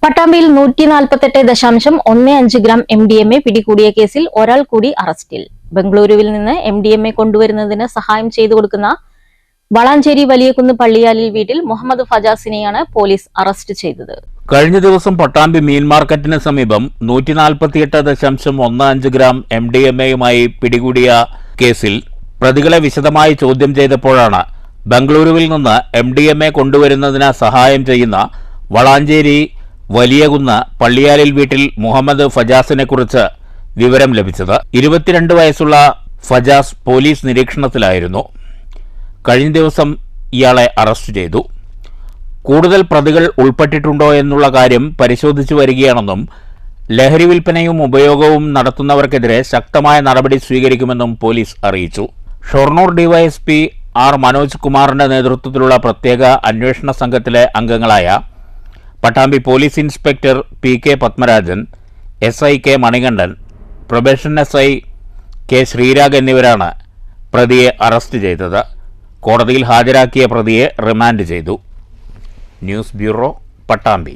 പട്ടാമ്പിയിൽ 148.15 gram MDMA പിടികൂടിയ കേസിൽ ഒരാൾ കൂടി അറസ്റ്റിൽ. ബംഗളൂരുവിൽ നിന്ന് MDMA കൊണ്ടുവരുന്നതിന് സഹായം ചെയ്തു കൊടുക്കുന്ന വളാഞ്ചേരി വലിയകുന്ന് പള്ളിയാലിൽ വീട്ടിൽ മുഹമ്മദ് ഫജാസിനെയാണ് പോലീസ് അറസ്റ്റ് ചെയ്തത്. കഴിഞ്ഞ ദിവസം പട്ടാമ്പി മീൻ മാർക്കറ്റിന് സമീപം 148.15 ഗ്രാം MDMAയുമായി പിടികൂടിയ കേസിൽ പ്രതികളെ വിശദമായി ചോദ്യം ചെയ്തപ്പോഴാണ് ബംഗളൂരുവിൽ നിന്ന് MDMA കൊണ്ടുവരുന്നതിന് സഹായം ചെയ്യുന്ന വളാഞ്ചേരി വലിയകുന്ന് പള്ളിയാലിൽ വീട്ടിൽ മുഹമ്മദ് ഫജാസിനെ കുറിച്ച് വിവരം ലഭിച്ചത്. 22 വയസ്സുള്ള ഫജാസ് പോലീസ് നിരീക്ഷണത്തിലായിരുന്നു. കഴിഞ്ഞ ദിവസം ഇയാളെ അറസ്റ്റ് ചെയ്തു. കൂടുതൽ പ്രതികൾ ഉൾപ്പെട്ടിട്ടുണ്ടോ എന്നുള്ള കാര്യം പരിശോധിച്ചു വരികയാണെന്നും ലഹരി വിൽപ്പനയും ഉപയോഗവും നടത്തുന്നവർക്കെതിരെ ശക്തമായ നടപടി സ്വീകരിക്കുമെന്നും പോലീസ് അറിയിച്ചു. ഷൊർണൂർ ഡിവൈഎസ്പി ആർ മനോജ് കുമാറിന്റെ നേതൃത്വത്തിലുള്ള പ്രത്യേക അന്വേഷണ സംഘത്തിലെ അംഗങ്ങളായ Pattambi police inspector PK Padmarajan, SI K Manikandan, probation SI K Sreerag എന്നിവരാണ് പ്രതിയെ അറസ്റ്റ് ചെയ്തത്. കോടതിയിൽ ഹാജരാക്കിയ പ്രതിയെ റിമാൻഡ് ചെയ്തു. News bureau, Pattambi.